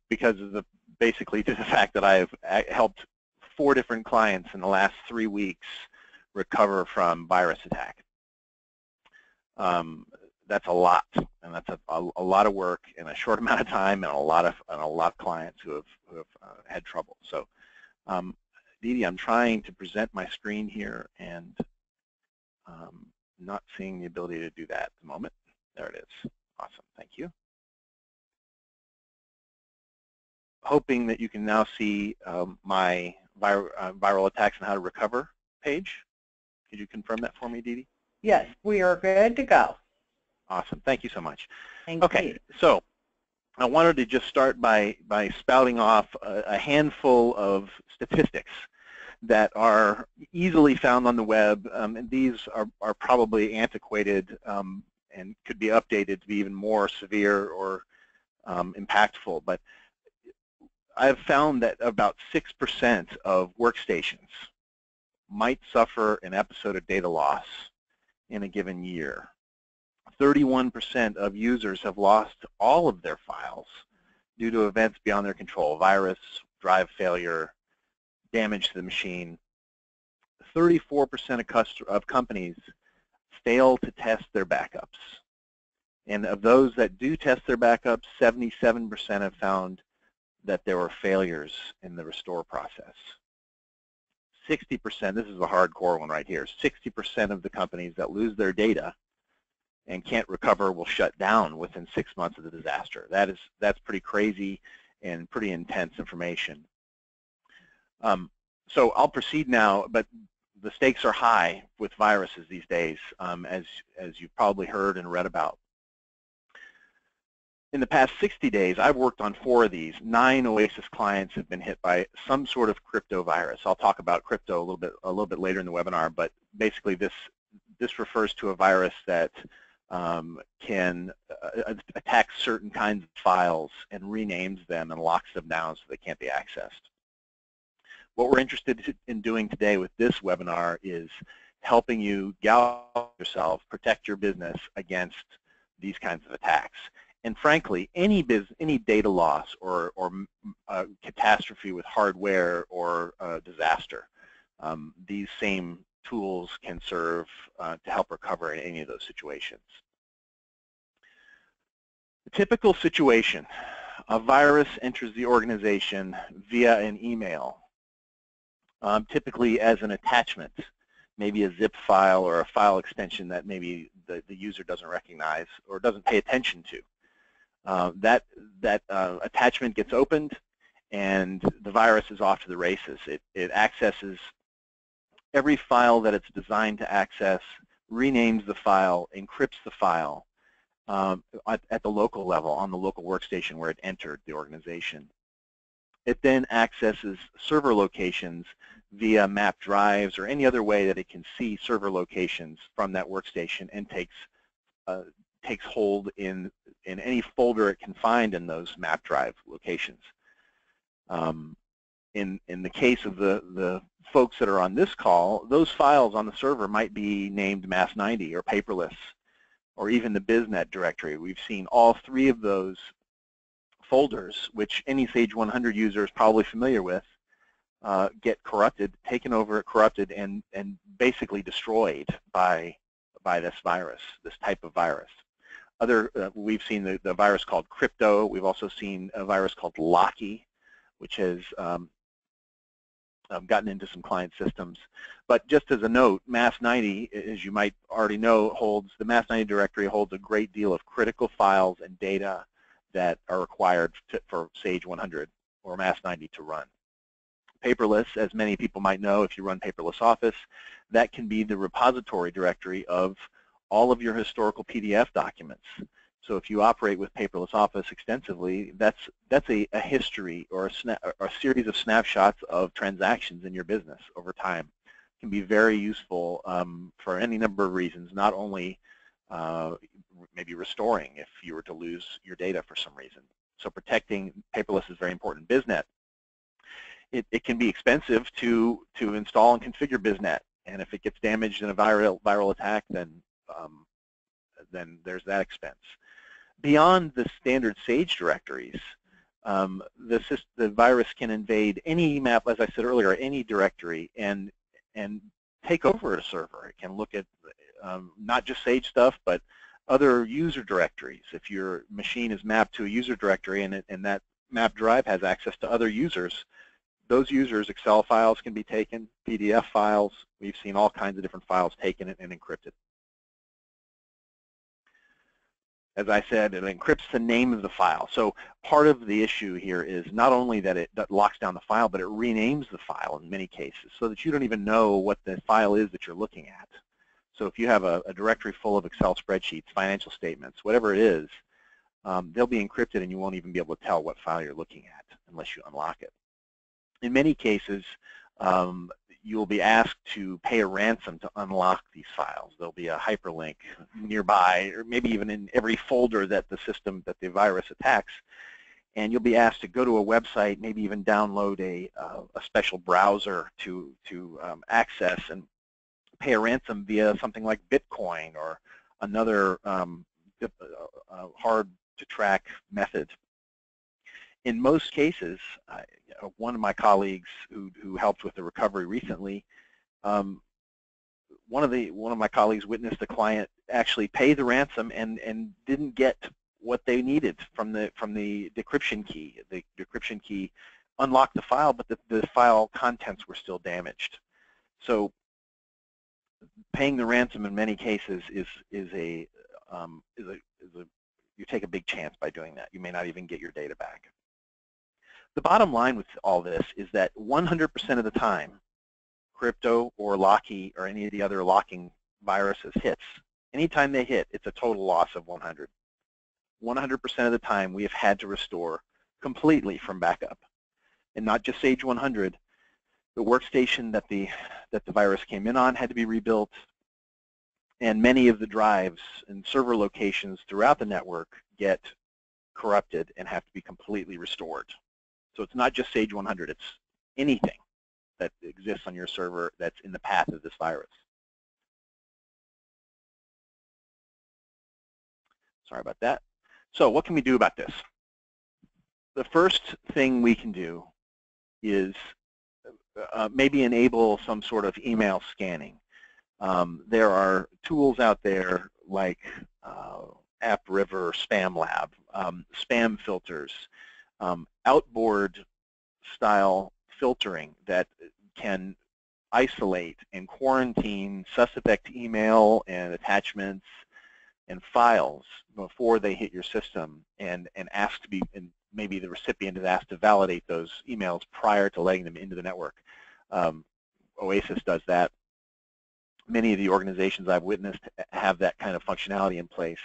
Because of basically to the fact that I've helped 4 different clients in the last 3 weeks recover from virus attack. That's a lot, and that's a lot of work in a short amount of time, and a lot of clients who have had trouble. So, Dee, I'm trying to present my screen here, and not seeing the ability to do that at the moment. There it is. Awesome. Thank you. Hoping that you can now see my viral attacks and how to recover page. Could you confirm that for me, Dee? Yes, we are good to go. Awesome. Thank you so much. Thank you. So I wanted to just start by spouting off a handful of statistics that are easily found on the web, and these are probably antiquated and could be updated to be even more severe or impactful. But I've found that about 6% of workstations might suffer an episode of data loss in a given year. 31% of users have lost all of their files due to events beyond their control: virus, drive failure, damage to the machine. 34% of companies fail to test their backups. And of those that do test their backups, 77% have found that there were failures in the restore process. 60%, this is a hardcore one right here, 60% of the companies that lose their data and can't recover will shut down within 6 months of the disaster. That's pretty crazy and pretty intense information. So I'll proceed now, but the stakes are high with viruses these days, as you've probably heard and read about. In the past 60 days, I've worked on 4 of these. 9 Oasis clients have been hit by some sort of crypto virus. I'll talk about crypto a little bit later in the webinar, but basically this refers to a virus that can attack certain kinds of files and renames them and locks them down so they can't be accessed. What we're interested in doing today with this webinar is helping you gouge yourself, protect your business against these kinds of attacks. And frankly, any data loss or catastrophe with hardware or disaster, these same tools can serve to help recover in any of those situations. The typical situation: a virus enters the organization via an email, typically as an attachment, maybe a zip file or a file extension that maybe the user doesn't recognize or doesn't pay attention to. That attachment gets opened, and the virus is off to the races. It accesses every file that it's designed to access, renames the file, encrypts the file at the local level, on the local workstation where it entered the organization. It then accesses server locations via map drives or any other way that it can see server locations from that workstation, and takes hold in any folder it can find in those map drive locations. In the case of the folks that are on this call, those files on the server might be named Mass90 or Paperless or even the BizNet directory. We've seen all 3 of those folders, which any Sage 100 user is probably familiar with, get corrupted, taken over, corrupted, and basically destroyed by this virus, this type of virus. We've seen the virus called crypto. We've also seen a virus called Locky, which has gotten into some client systems. But just as a note, Mass90, as you might already know, the Mass90 directory holds a great deal of critical files and data that are required for Sage 100 or Mass90 to run. Paperless, as many people might know if you run Paperless Office, that can be the repository directory of all of your historical PDF documents. So if you operate with Paperless Office extensively, that's a history or a series of snapshots of transactions in your business over time. It can be very useful for any number of reasons, not only maybe restoring if you were to lose your data for some reason. So protecting Paperless is very important. BizNet. It can be expensive to install and configure BizNet. And if it gets damaged in a viral attack, then there's that expense. Beyond the standard SAGE directories, the virus can invade any map, as I said earlier, any directory, and take over a server. It can look at not just SAGE stuff, but other user directories. If your machine is mapped to a user directory and that map drive has access to other users, those users' Excel files can be taken, PDF files. We've seen all kinds of different files taken and encrypted. As I said, it encrypts the name of the file. So part of the issue here is not only that it locks down the file, but it renames the file in many cases so that you don't even know what the file is that you're looking at. So if you have a directory full of Excel spreadsheets, financial statements, whatever it is, they'll be encrypted and you won't even be able to tell what file you're looking at unless you unlock it. In many cases, you'll be asked to pay a ransom to unlock these files. There'll be a hyperlink nearby, or maybe even in every folder that the virus attacks, and you'll be asked to go to a website, maybe even download a special browser to access and pay a ransom via something like Bitcoin or another hard-to-track method. In most cases, one of my colleagues who helped with the recovery recently, one of my colleagues witnessed a client actually pay the ransom and didn't get what they needed from the decryption key. The decryption key unlocked the file, but the file contents were still damaged. So paying the ransom in many cases is you take a big chance by doing that. You may not even get your data back. The bottom line with all this is that 100% of the time, crypto or Locky or any of the other locking viruses hits, anytime they hit, it's a total loss of 100. 100% of the time, we have had to restore completely from backup. And not just Sage 100, the workstation that the virus came in on had to be rebuilt, and many of the drives and server locations throughout the network get corrupted and have to be completely restored. So it's not just Sage 100, it's anything that exists on your server that's in the path of this virus. Sorry about that. So what can we do about this? The first thing we can do is maybe enable some sort of email scanning. There are tools out there like AppRiver, Spam Lab, spam filters, outboard style filtering that can isolate and quarantine suspect email and attachments and files before they hit your system, and ask to be, and maybe the recipient is asked to validate those emails prior to letting them into the network. Oasis does that. Many of the organizations I've witnessed have that kind of functionality in place.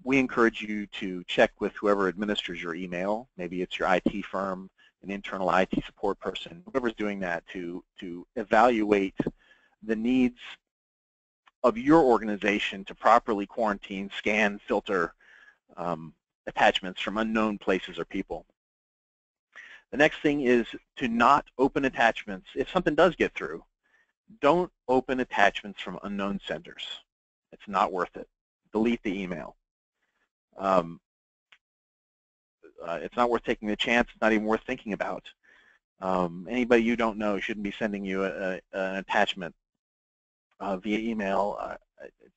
We encourage you to check with whoever administers your email. Maybe it's your IT firm, an internal IT support person, whoever's doing that, to evaluate the needs of your organization to properly quarantine, scan, filter attachments from unknown places or people. The next thing is to not open attachments. If something does get through, don't open attachments from unknown senders. It's not worth it. Delete the email. It's not worth taking the chance. It's not even worth thinking about. Anybody you don't know shouldn't be sending you an attachment via email.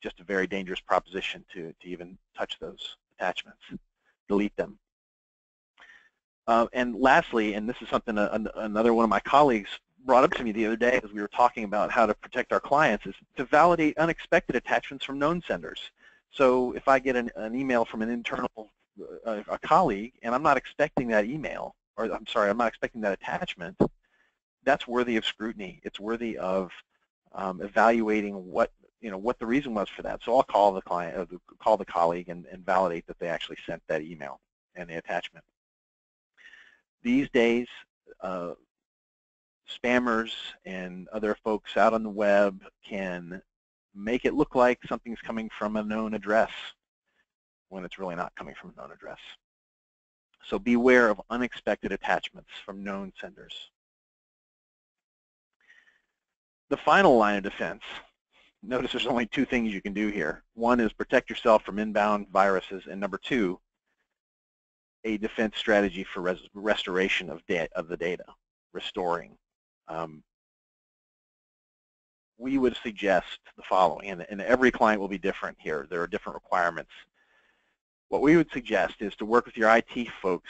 Just a very dangerous proposition to even touch those attachments. Delete them. And lastly, and this is something another one of my colleagues brought up to me the other day as we were talking about how to protect our clients, is to validate unexpected attachments from known senders. So if I get an email from an internal a colleague and I'm not expecting that email, or I'm sorry, I'm not expecting that attachment, that's worthy of scrutiny. It's worthy of evaluating what the reason was for that. So I'll call the client, call the colleague, and validate that they actually sent that email and the attachment. These days, spammers and other folks out on the web can make it look like something's coming from a known address when it's really not coming from a known address. So beware of unexpected attachments from known senders. The final line of defense, notice there's only two things you can do here. One is protect yourself from inbound viruses, and number two, a defense strategy for restoration of the data, restoring. We would suggest the following, and every client will be different here. There are different requirements. What we would suggest is to work with your IT folks,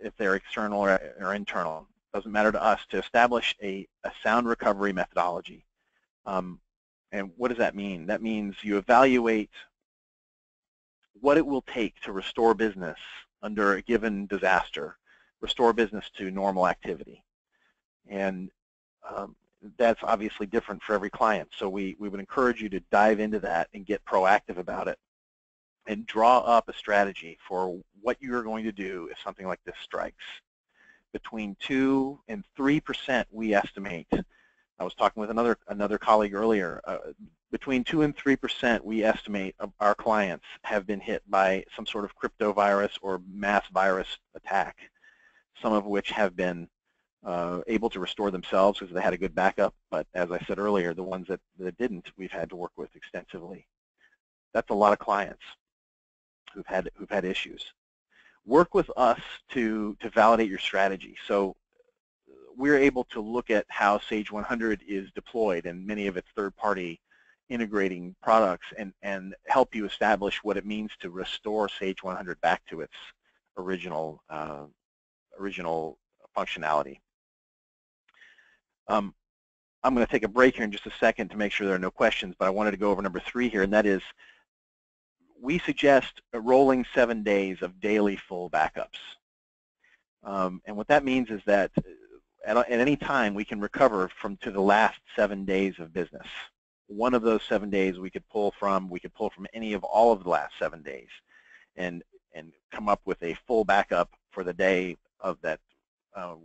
if they're external or internal, doesn't matter to us, to establish a sound recovery methodology. And what does that mean? That means you evaluate what it will take to restore business under a given disaster, restore business to normal activity. And that's obviously different for every client. So we would encourage you to dive into that and get proactive about it and draw up a strategy for what you're going to do if something like this strikes. Between 2 and 3%, we estimate. I was talking with another colleague earlier. Between 2 and 3%, we estimate our clients have been hit by some sort of crypto virus or mass virus attack, some of which have been able to restore themselves because they had a good backup. But as I said earlier, the ones that didn't, we've had to work with extensively. That's a lot of clients who've had issues. Work with us to validate your strategy. So we're able to look at how Sage 100 is deployed and many of its third-party integrating products and help you establish what it means to restore Sage 100 back to its original functionality. I'm going to take a break here in just a second to make sure there are no questions, but I wanted to go over number 3 here, and that is we suggest a rolling 7 days of daily full backups. And what that means is that at any time we can recover to the last 7 days of business. One of those 7 days we could pull from any of all of the last 7 days and come up with a full backup for the day of that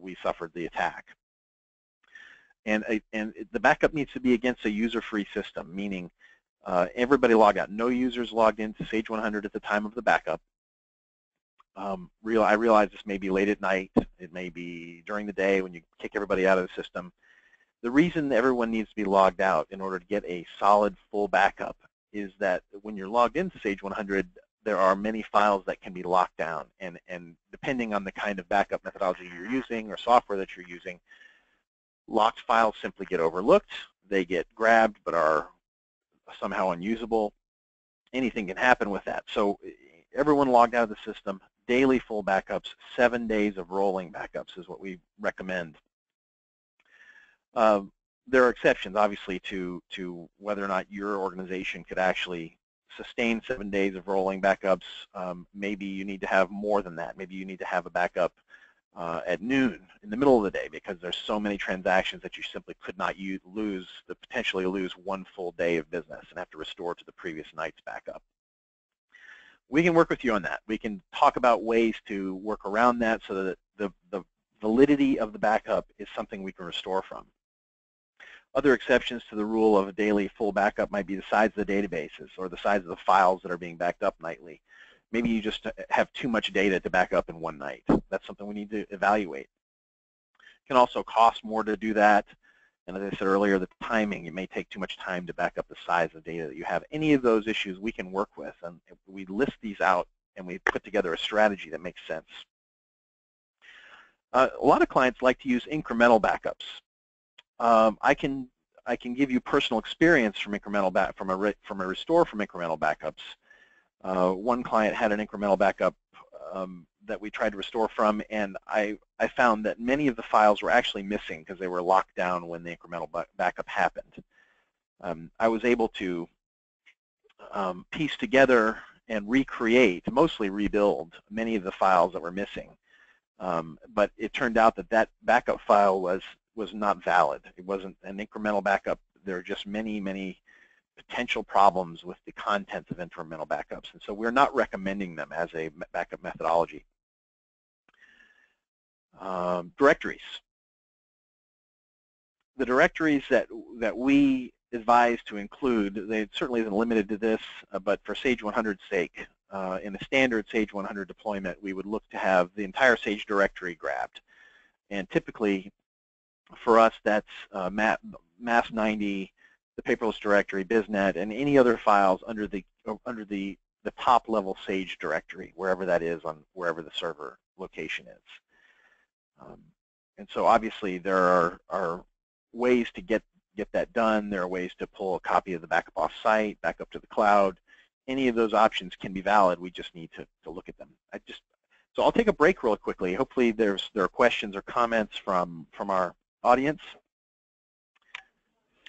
we suffered the attack. And the backup needs to be against a user-free system, meaning everybody logged out. No users logged into Sage 100 at the time of the backup. I realize this may be late at night. It may be during the day when you kick everybody out of the system. The reason everyone needs to be logged out in order to get a solid full backup is that when you're logged into Sage 100, there are many files that can be locked down. And depending on the kind of backup methodology you're using or software that you're using, locked files simply get overlooked. They get grabbed but are somehow unusable. Anything can happen with that. So everyone logged out of the system, daily full backups, 7 days of rolling backups is what we recommend. There are exceptions, obviously, to whether or not your organization could actually sustain 7 days of rolling backups. Maybe you need to have more than that. Maybe you need to have a backup at noon in the middle of the day because there's so many transactions that you simply could not potentially lose 1 full day of business and have to restore to the previous night's backup. We can work with you on that. We can talk about ways to work around that so that the validity of the backup is something we can restore from. Other exceptions to the rule of a daily full backup might be the size of the databases or the size of the files that are being backed up nightly. Maybe you just have too much data to back up in one night. That's something we need to evaluate. It can also cost more to do that. And as I said earlier, the timing, it may take too much time to back up the size of data that you have. Any of those issues we can work with, and we list these out and we put together a strategy that makes sense. A lot of clients like to use incremental backups. I can give you personal experience from from a restore from incremental backups. One client had an incremental backup that we tried to restore from, and I found that many of the files were actually missing because they were locked down when the incremental backup happened. I was able to piece together and recreate, mostly rebuild, many of the files that were missing. But it turned out that that backup file was not valid. It wasn't an incremental backup. There are just many potential problems with the contents of incremental backups, and so we're not recommending them as a backup methodology. Directories. The directories that we advise to include, they certainly isn't limited to this, but for Sage 100's sake, in a standard Sage 100 deployment, we would look to have the entire Sage directory grabbed. And typically, For us, that's MAS 90, the paperless directory, BizNet, and any other files under the top level Sage directory, wherever that is on wherever the server location is. And so obviously there are ways to get that done. There are ways to pull a copy of the backup off-site, back up to the cloud. Any of those options can be valid. We just need to look at them. So I'll take a break real quickly. Hopefully there are questions or comments from our audience.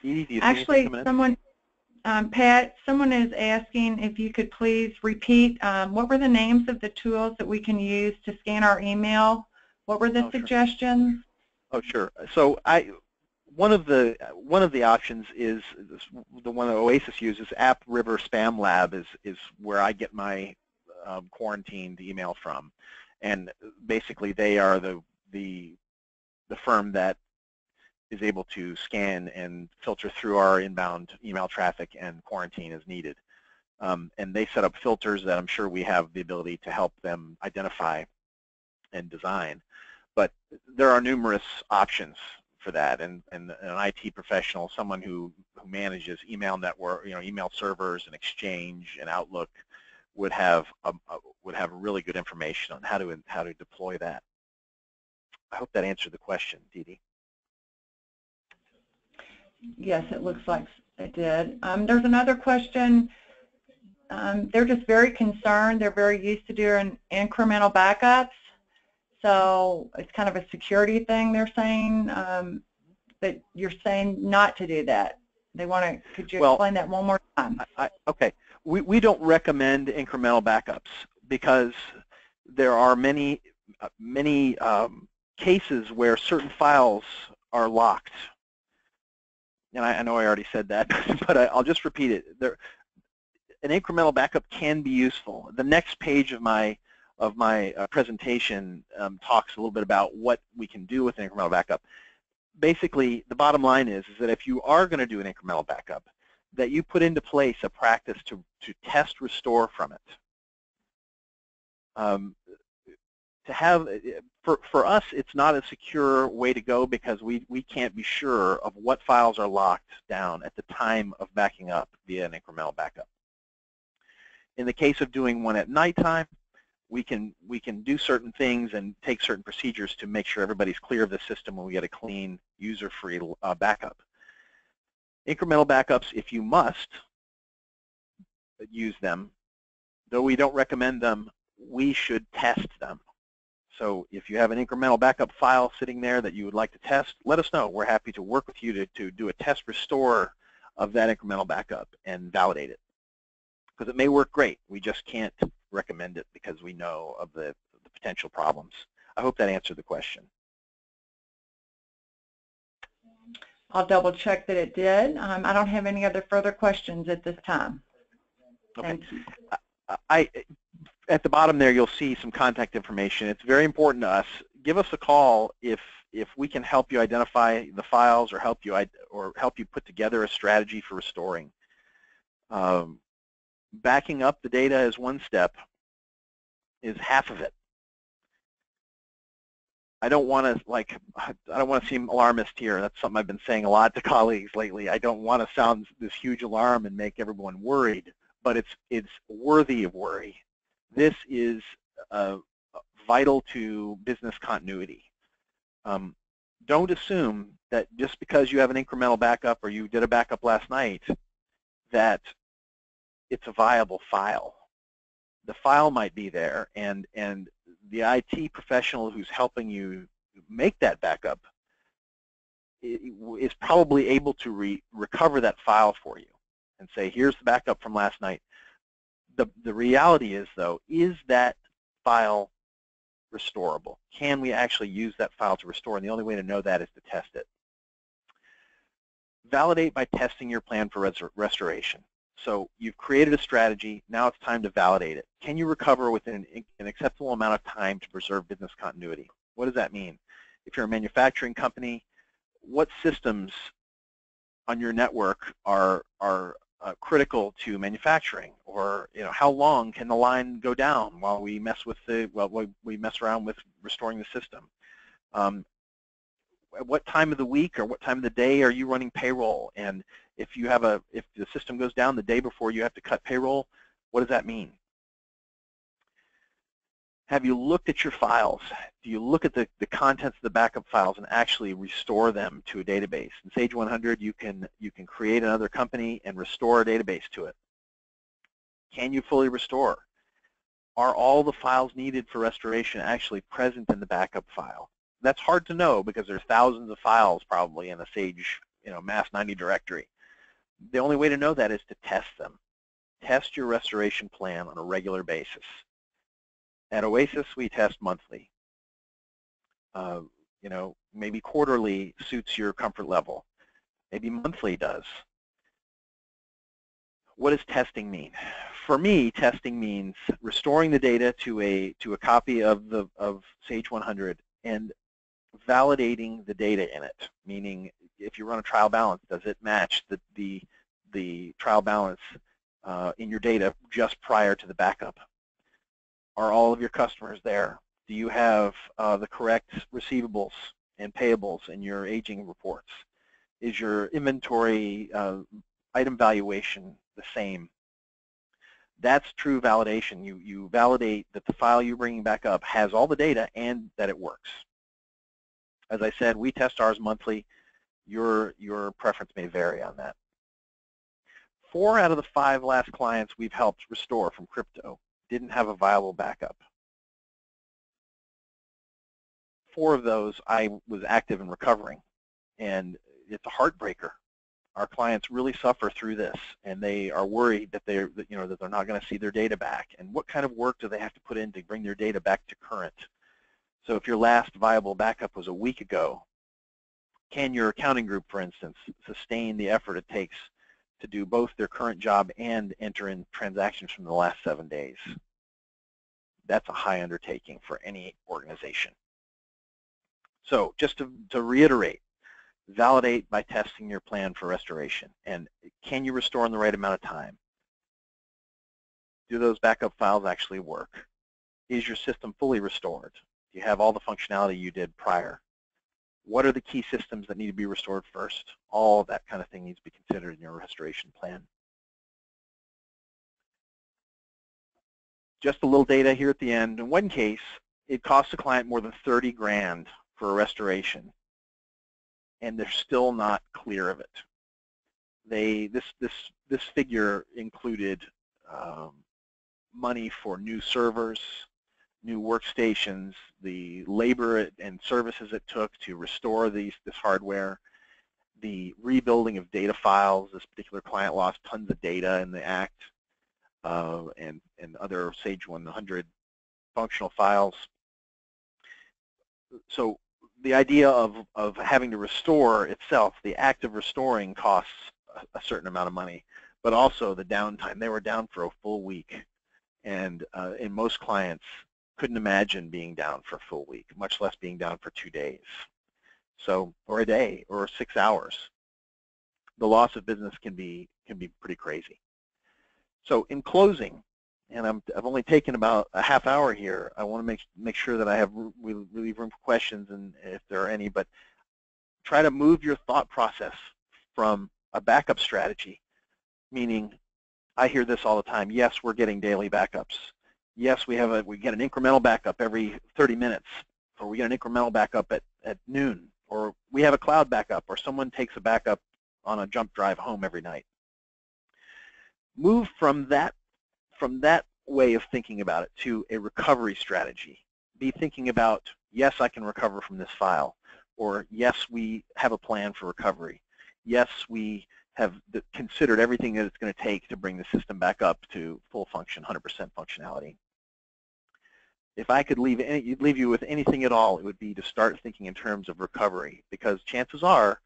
Edie, do you see Actually, anything coming in? someone, Pat, someone is asking if you could please repeat what were the names of the tools that we can use to scan our email? What were the suggestions? Oh, sure. So one of the options is the one that Oasis uses. App River Spam Lab is where I get my quarantined email from, and basically they are the firm that is able to scan and filter through our inbound email traffic and quarantine as needed. And they set up filters that I'm sure we have the ability to help them identify and design. But there are numerous options for that, and an IT professional, someone who manages email network, email servers and Exchange and Outlook, would have really good information on how to deploy that. I hope that answered the question, Dee Dee. Yes, it looks like it did. There's another question. They're just very concerned. They're very used to doing incremental backups. So it's kind of a security thing, they're saying, that you're saying not to do that. They want to, could you explain that one more time? Okay. We don't recommend incremental backups because there are many cases where certain files are locked. And I know I already said that, but I'll just repeat it. An incremental backup can be useful. The next page of my presentation talks a little bit about what we can do with an incremental backup. Basically, the bottom line is that if you are going to do an incremental backup, that you put into place a practice to test restore from it. For us, it's not a secure way to go because we can't be sure of what files are locked down at the time of backing up via an incremental backup. In the case of doing one at nighttime, we can do certain things and take certain procedures to make sure everybody's clear of the system when we get a clean, user-free backup. Incremental backups, if you must use them, though we don't recommend them, we should test them. So if you have an incremental backup file sitting there that you would like to test, let us know. We're happy to work with you to do a test restore of that incremental backup and validate it. Because it may work great. We just can't recommend it because we know of the potential problems. I hope that answered the question. I'll double check that it did. I don't have any other further questions at this time. Okay. Thank you. At the bottom there, you'll see some contact information. It's very important to us. Give us a call if we can help you identify the files or help you put together a strategy for restoring. Backing up the data is one step, is half of it. I don't want to seem alarmist here. That's something I've been saying a lot to colleagues lately. I don't want to sound this huge alarm and make everyone worried, but it's worthy of worry. This is vital to business continuity. Don't assume that just because you have an incremental backup or you did a backup last night that it's a viable file. The file might be there, and the IT professional who's helping you make that backup is probably able to recover that file for you and say, here's the backup from last night. The reality is, though, is that file restorable? Can we actually use that file to restore? And the only way to know that is to test it. Validate by testing your plan for restoration. So you've created a strategy. Now it's time to validate it. Can you recover within an acceptable amount of time to preserve business continuity? What does that mean? If you're a manufacturing company, what systems on your network are critical to manufacturing? Or how long can the line go down while we mess around with restoring the system? at what time of the week or what time of the day are you running payroll? And if the system goes down the day before you have to cut payroll, what does that mean? Have you looked at your files? Do you look at the contents of the backup files and actually restore them to a database? In Sage 100, you can create another company and restore a database to it. Can you fully restore? Are all the files needed for restoration actually present in the backup file? That's hard to know because there's thousands of files probably in a Sage, Mass 90 directory. The only way to know that is to test them. Test your restoration plan on a regular basis. At Oasis, we test monthly. Maybe quarterly suits your comfort level. Maybe monthly does. What does testing mean? For me, testing means restoring the data to a copy of Sage 100 and validating the data in it. Meaning, if you run a trial balance, does it match the trial balance in your data just prior to the backup? Are all of your customers there? Do you have the correct receivables and payables in your aging reports? Is your inventory item valuation the same? That's true validation. You validate that the file you're bringing back up has all the data and that it works. As I said, we test ours monthly. Your preference may vary on that. 4 out of the 5 last clients we've helped restore from crypto didn't have a viable backup. 4 of those I was active in recovering, and it's a heartbreaker. Our clients really suffer through this, and they are worried that they're not going to see their data back. And what kind of work do they have to put in to bring their data back to current? So if your last viable backup was a week ago, can your accounting group, for instance, sustain the effort it takes to do both their current job and enter in transactions from the last 7 days? That's a high undertaking for any organization. So just to reiterate, validate by testing your plan for restoration. And can you restore in the right amount of time? Do those backup files actually work? Is your system fully restored? Do you have all the functionality you did prior? What are the key systems that need to be restored first? All of that kind of thing needs to be considered in your restoration plan. Just a little data here at the end. In one case, it cost the client more than 30 grand for a restoration, and they're still not clear of it. This figure included money for new servers, new workstations, the labor and services it took to restore this hardware, the rebuilding of data files. This particular client lost tons of data in the act, and other Sage 100 functional files. So the idea of having to restore itself, the act of restoring, costs a certain amount of money, but also the downtime. They were down for a full week, and in most clients couldn't imagine being down for a full week, much less being down for 2 days, or a day, or 6 hours. The loss of business can be pretty crazy. So in closing, and I've only taken about a half hour here, I want to make sure that we leave room for questions, and if there are any, but try to move your thought process from a backup strategy, meaning I hear this all the time. Yes, we're getting daily backups. Yes, we get an incremental backup every 30 minutes, or we get an incremental backup at noon, or we have a cloud backup, or someone takes a backup on a jump drive home every night. Move from that way of thinking about it to a recovery strategy. Be thinking about, yes, I can recover from this file, or yes, we have a plan for recovery. Yes, we have considered everything that it's going to take to bring the system back up to full function, 100% functionality. If I could leave you with anything at all, it would be to start thinking in terms of recovery, because chances are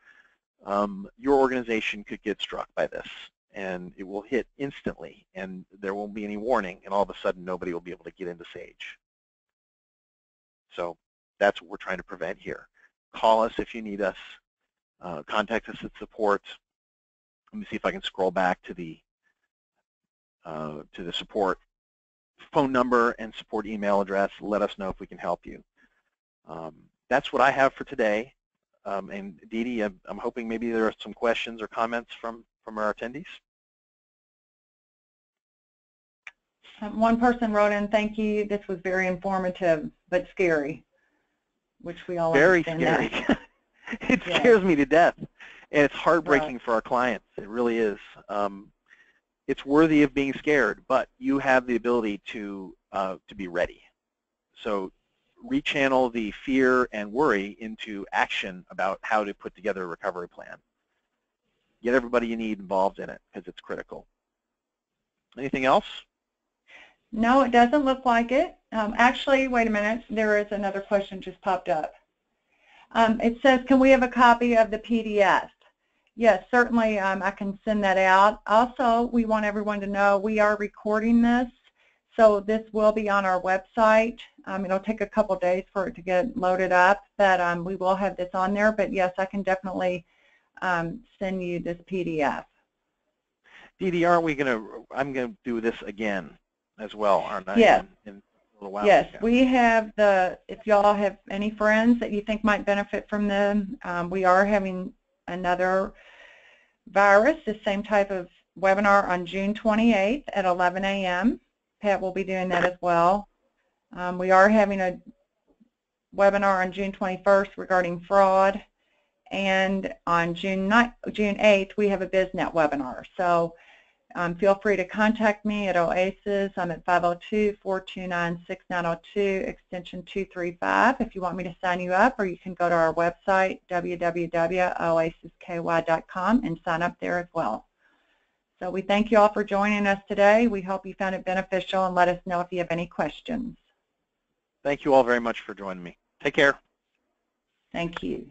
your organization could get struck by this, and it will hit instantly, and there won't be any warning, and all of a sudden nobody will be able to get into Sage. So that's what we're trying to prevent here. Call us if you need us. Contact us at support. Let me see if I can scroll back to the support phone number and support email address. Let us know if we can help you. That's what I have for today. And Dee Dee, I'm hoping maybe there are some questions or comments from our attendees. One person wrote in, "Thank you. This was very informative, but scary," which we all Very understand scary. that. It Yes. scares me to death, and it's heartbreaking Right. for our clients. It really is. It's worthy of being scared, but you have the ability to be ready. So rechannel the fear and worry into action about how to put together a recovery plan. Get everybody you need involved in it because it's critical. Anything else? No, it doesn't look like it. Actually, wait a minute. There is another question just popped up. It says, can we have a copy of the PDF? Yes, certainly I can send that out. Also, we want everyone to know we are recording this, so this will be on our website. It'll take a couple days for it to get loaded up, but we will have this on there. But yes, I can definitely send you this PDF. Dee Dee, I'm going to do this again as well, aren't I? Yes. In a little while? Yes, Okay. we have if y'all have any friends that you think might benefit from them, we are having another virus, the same type of webinar on June 28th at 11 a.m. Pat will be doing that as well. We are having a webinar on June 21st regarding fraud, and on June 8th we have a BizNet webinar. So feel free to contact me at Oasis. I'm at 502-429-6902, extension 235, if you want me to sign you up, or you can go to our website, www.oasisky.com, and sign up there as well. So we thank you all for joining us today. We hope you found it beneficial, and let us know if you have any questions. Thank you all very much for joining me. Take care. Thank you.